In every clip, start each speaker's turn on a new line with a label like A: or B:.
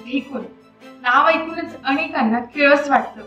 A: ढेकूण नाव ऐकूनच अनेकांना किळस वाटतं.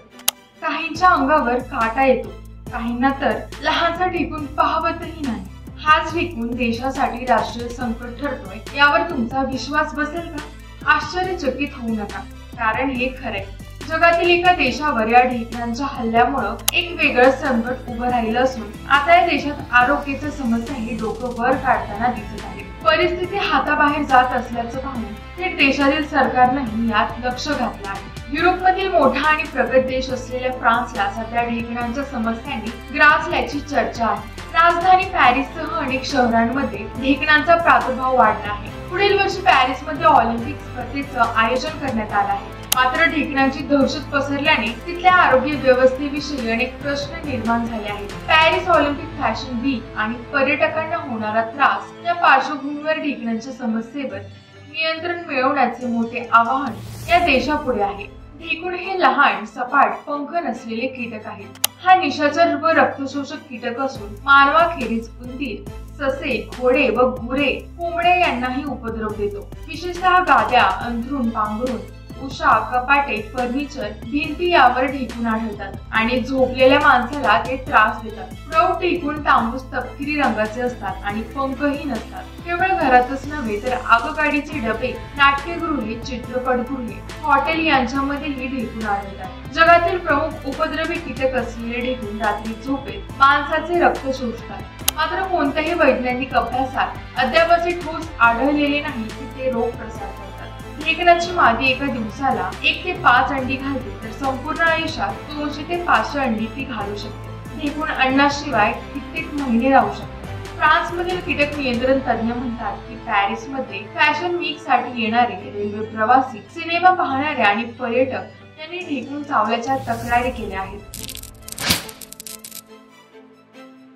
A: काहींच्या अंगावर काटा येतो, काहींना तर लहानसा ढेकूण पाहवतही नाही. हाच ढेकूण देशासाठी राष्ट्रीय संकट ठरतोय यावर तुमचा विश्वास बसेल का? आश्चर्यचकित होऊ नका, कारण हे खरंय. जगातील एका देशावर या ढेकणांच्या हल्ल्यामुळे एक वेगळं संकट उभं राहिलं असून आता या देशात आरोग्याच्या समस्याही डोकं वर काढताना दिसत आहे. परिस्थिती हाताबाहेर जात असल्याचं पाहून थेट देशातील सरकारनंही यात लक्ष घातलं आहे. युरोपमधील मोठा आणि प्रगत देश असलेल्या फ्रान्सला सध्या ढेकणांच्या समस्यांनी ग्रासल्याची चर्चा आहे. राजधानी पॅरिससह अनेक शहरांमध्ये ढेकणांचा प्रादुर्भाव वाढला आहे. पुढील वर्षी पॅरिसमध्ये ऑलिम्पिक स्पर्धेचं आयोजन करण्यात आलं आहे. मात्र ढेकणांची दहशत पसरल्याने तिथल्या आरोग्य व्यवस्थेविषयी अनेक प्रश्न निर्माण झाले आहेत. पॅरिस ऑलिम्पिक फॅशन वीक आणि पर्यटकांना होणारा त्रास या पार्श्वभूमीवर ढेकणांच्या समस्येवर नियंत्रण मिळवण्याचे मोठे आवाहन या देशापुढे आहे. ढेकूण हे लहान, सपाट, पंख नसलेले कीटक आहेत. हा निशाचर व रक्तशोषक कीटक असून मानवाखेरीज उंदीर, ससे, घोडे व गुरे, कोंबड्या यांनाही उपद्रव देतो. विशेषतः गाद्या, अंथरूण, पांघरूण, उषा, कपाटे, फर्निचर, भिंती यावर ढेकूण आढळतात आणि झोपलेल्या माणसाला ते त्रास देतात. प्रौढ ढेकूण तांबूस तपकिरी रंगाचे असतात आणि पंखही नसतात. केवळ घरातच नव्हे तर आगगाडीचे डबे, नाट्यगृहे, चित्रपटगृहे, हॉटेल यांच्यामध्येही ढेकूण आढळतात. जगातील प्रमुख उपद्रवी कीटक असलेले ढेकूण रात्री झोपेत माणसाचे रक्त शोषतात. मात्र कोणत्याही वैज्ञानिक अभ्यासात अद्याप असे ठोस आढळलेले नाही की ते रोग प्रसारतात. ढेकणाची मादी एका दिवसाला 1 ते 5 अंडी घालते, तर संपूर्ण आयुष्यात 200 ते 500 अंडी ती घालू शकते. ढेकूण अन्नाशिवाय कित्येक महिने राहू शकते. फ्रान्समधील कीटक नियंत्रण तज्ञ म्हणतात की पॅरिसमध्ये फॅशन वीक साठी येणारे रेल्वे प्रवासी, सिनेमा पाहणारे आणि पर्यटक यांनी ढेकूण चावल्याच्या तक्रारी केल्या आहेत.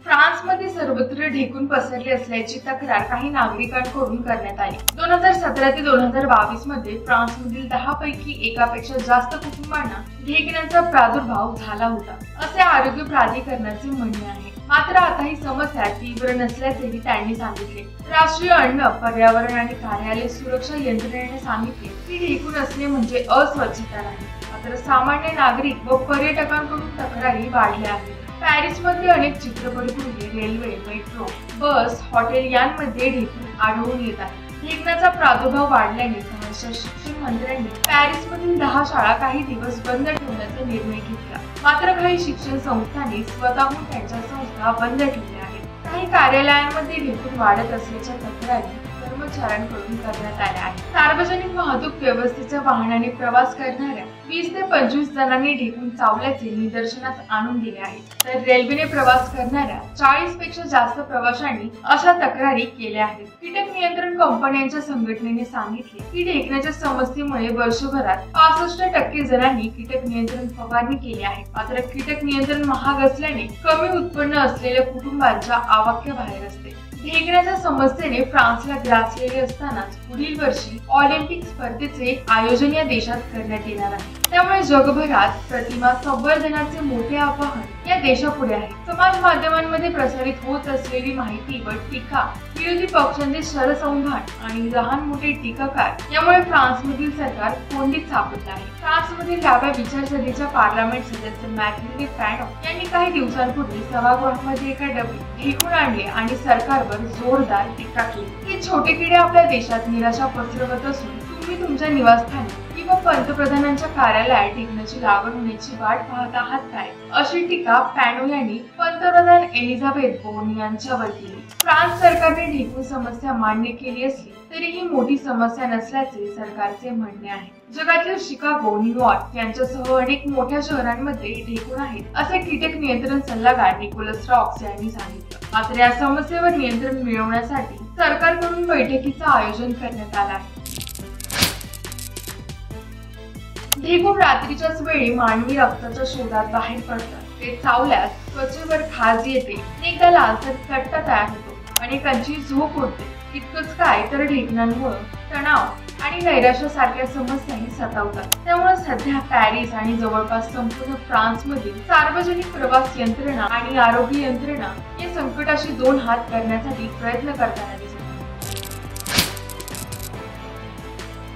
A: फ्रान्समध्ये सर्वत्र ढेकूण पसरले असल्याची तक्रार काही नागरिकांकडून करण्यात आली. 2017 ते 2022 मध्ये फ्रान्समधील 10 पैकी एकापेक्षा जास्त कुटुंबांना ढेकणांचा प्रादुर्भाव झाला होता, असे आरोग्य प्राधिकरणाचे म्हणणे आहे. मात्र आता ही समस्या तीव्र नसल्याचेही त्यांनी सांगितले. राष्ट्रीय अन्न, पर्यावरण आणि कार्यालय सुरक्षा यंत्रणेने सांगितले की ढेकूण असणे म्हणजे अस्वच्छता नाही. मात्र सामान्य नागरिक व पर्यटकांकडून तक्रारी वाढल्या आहेत. पॅरिसमध्ये अनेक चित्रपटगृहे, रेल्वे, मेट्रो, बस, हॉटेल यांमध्ये ढेकूण आढळून येत आहे. ढेकणाचा प्रादुर्भाव वाढल्याने समस्या शिक्षण मंत्र्यांनी पॅरिसमधील 10 शाळा काही दिवस बंद ठेवण्याचा निर्णय घेतला. मात्र काही शिक्षण संस्थांनी स्वतःहून त्यांच्या संस्था बंद ठेवल्या आहेत. काही कार्यालयांमध्ये ढेकूण वाढत असल्याच्या तक्रारी कर्मचाऱ्यांकडून करण्यात आल्या आहेत. सार्वजनिक वाहतूक व्यवस्थेच्या वाहनाने प्रवास करणाऱ्या 20 ते 25 जणांनी ढेकूण चावल्याचे निदर्शनास आणून दिले आहे. तर रेल्वेने प्रवास करणाऱ्या 40 पेक्षा जास्त प्रवाशांनी अशा तक्रारी केल्या आहेत. कीटक नियंत्रण कंपन्यांच्या संघटनेने सांगितले की ढेकणाच्या समस्येमुळे वर्षभरात 65% जणांनी कीटक नियंत्रण फवारणी केली आहे. मात्र कीटक नियंत्रण महाग असल्याने कमी उत्पन्न असलेल्या कुटुंबांच्या आवाक्याबाहेर असते. ढेकणाच्या समस्येने फ्रान्सला ग्रासलेले असतानाच पुढील वर्षी ऑलिम्पिक स्पर्धेचे आयोजन या देशात करण्यात येणार आहे. त्यामुळे जगभरात प्रतिमा संवर्धनाचे मोठे आवाहन या देशापुढे आहे. समाज माध्यमांमध्ये प्रसारित होत असलेली माहिती व टीका, विरोधी पक्षांचे शरसंधान आणि लहान मोठे टीकाकार यामुळे फ्रान्समधील सरकार कोंडीत सापडले आहे. फ्रान्समधील डाव्या विचारसरणीच्या पार्लमेंट सदस्य मॅरिन ले पेन यांनी काही दिवसांपूर्वी सभागृहामध्ये एका डबे ढेकूण आणले आणि सरकारवर जोरदार टीका केली. हे छोटे किडे आपल्या देशात निराशा पसरवत असून तुम्ही तुमच्या निवासस्थानी किंवा पंतप्रधानांच्या कार्यालयात ढेकणाची लागण होण्याची वाट पाहत आहात काय, अशी टीका पॅनो यांनी पंतप्रधान एलिझाबेथ बोर्न यांच्यावर केली. फ्रान्स सरकारने ढेकूण समस्या मान्य केली असली तरी ही मोठी समस्या नसल्याचे सरकारचे म्हणणे आहे. जगातील शिकागो, न्यूयॉर्क यांच्यासह अनेक मोठ्या शहरांमध्ये ढेकूण आहेत, असे कीटक नियंत्रण सल्लागार निकोलस रॉक्स यांनी सांगितलं. मात्र या समस्येवर नियंत्रण मिळवण्यासाठी सरकारकडून बैठकीचं आयोजन करण्यात आलं आहे. ढेकूण रात्रीच्याच वेळी मानवी रक्ताच्या शोधात बाहेर पडतात. ते चावल्यास त्वचेवर खाज येते, एकदा लालसर चट्टा तयार होतो, अनेकांची झोप उडते. इतकंच काय तर ढेकणांमुळे तणाव आणि नैराश्यासारख्या समस्याही सतावतात. त्यामुळे सध्या पॅरिस आणि जवळपास संपूर्ण फ्रान्समधील सार्वजनिक प्रवास यंत्रणा आणि आरोग्य यंत्रणा या संकटाशी 2 हात करण्यासाठी प्रयत्न करताना दिसतात.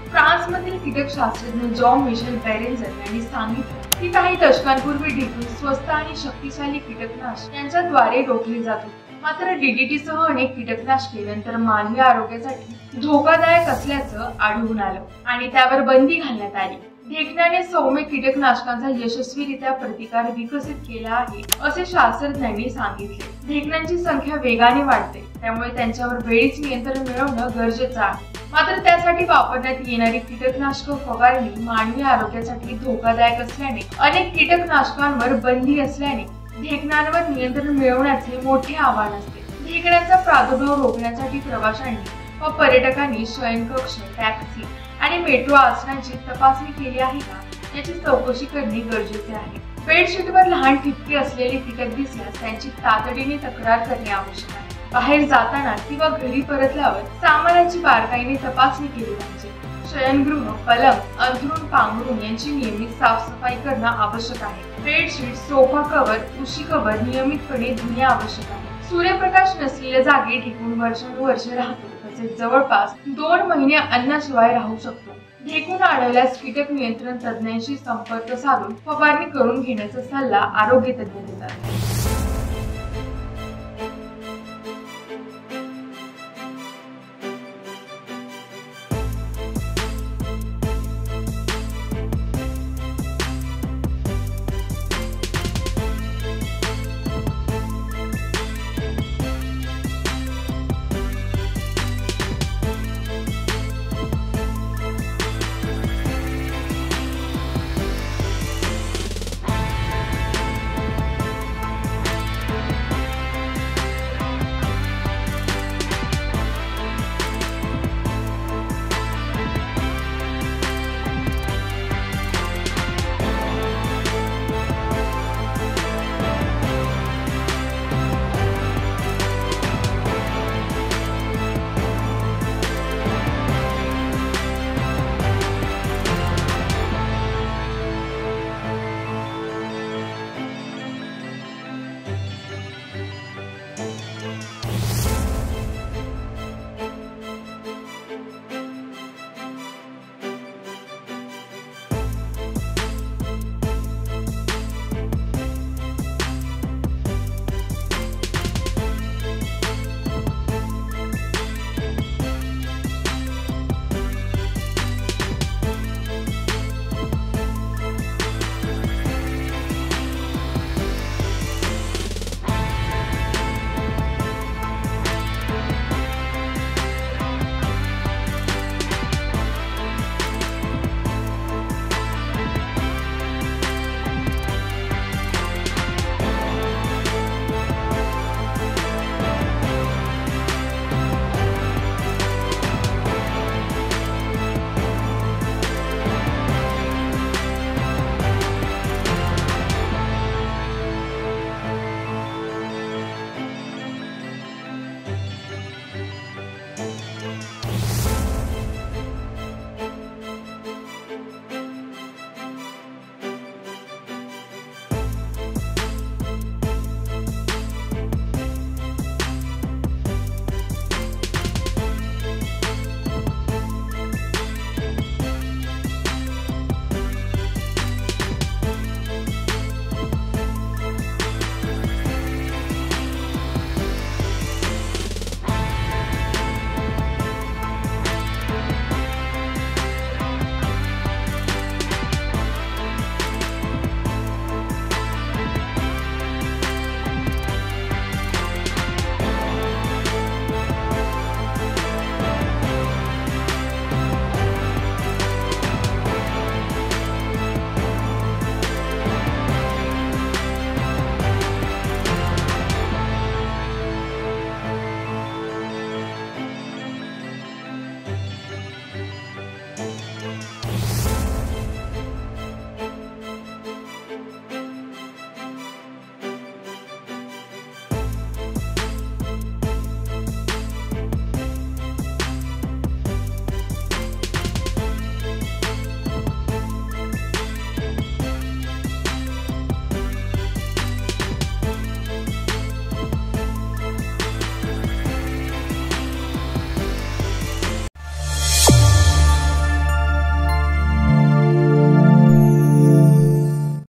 A: फ्रान्स फ्रान्समधील कीटकशास्त्रज्ञ जॉन मिशेल बेरेंजर यांनी सांगितलं की काही दशकांपूर्वी ढेकूण स्वस्त आणि शक्तिशाली कीटकनाशक यांच्याद्वारे रोखली जात होती. मात्र DDT सह अनेक कीटकनाशके नंतर मानवी आरोग्यासाठी धोकादायक असल्याचं आढळून आलं आणि त्यावर बंदी घालण्यात आली. ढेकणाने सौम्य कीटकनाशकांचा यशस्वीरित्या प्रतिकार विकसित केला आहे असे शास्त्रज्ञांनी सांगितले. ढेकणांची संख्या वेगाने वाढते, त्यामुळे त्यांच्यावर वेळीच नियंत्रण मिळवणं गरजेचं आहे. मात्र त्यासाठी वापरण्यात येणारी कीटकनाशक फवारणी मानवी आरोग्यासाठी धोकादायक असल्याने अनेक कीटकनाशकांवर बंदी असल्याने ढेकणांवर नियंत्रण मिळवण्याचे मोठे आव्हान असते. ढेकणांचा प्रादुर्भाव रोखण्यासाठी प्रवाशांनी व पर्यटकांनी शयनकक्ष, टॅक्सी आणि मेट्रो आसनांची तपासणी केली आहे का याची चौकशी करणे गरजेचे आहे. बेडशीटवर लहान ठिपके असलेले कीटक दिसल्यास त्यांची तातडीने तक्रार करणे आवश्यक आहे. बाहेर जाताना किंवा घरी परतल्यावर सामानाची बारकाईने तपासणी केली पाहिजे. शयनगृह, पलंग, अंथरूण, पांघरूण यांची नियमित साफसफाई करणं आवश्यक आहे. बेडशीट, सोफा कव्हर, उशी कव्हर नियमितपणे धुणे आवश्यक आहे. सूर्यप्रकाश नसलेल्या जागी ढेकूण वर्षानुवर्ष राहतो, तसेच जवळपास 2 महिने अन्नाशिवाय राहू शकतो. ढेकूण आढळल्यास कीटक नियंत्रण तज्ञांशी संपर्क साधून फवारणी करून घेण्याचा सल्ला आरोग्य तज्ञ देतात.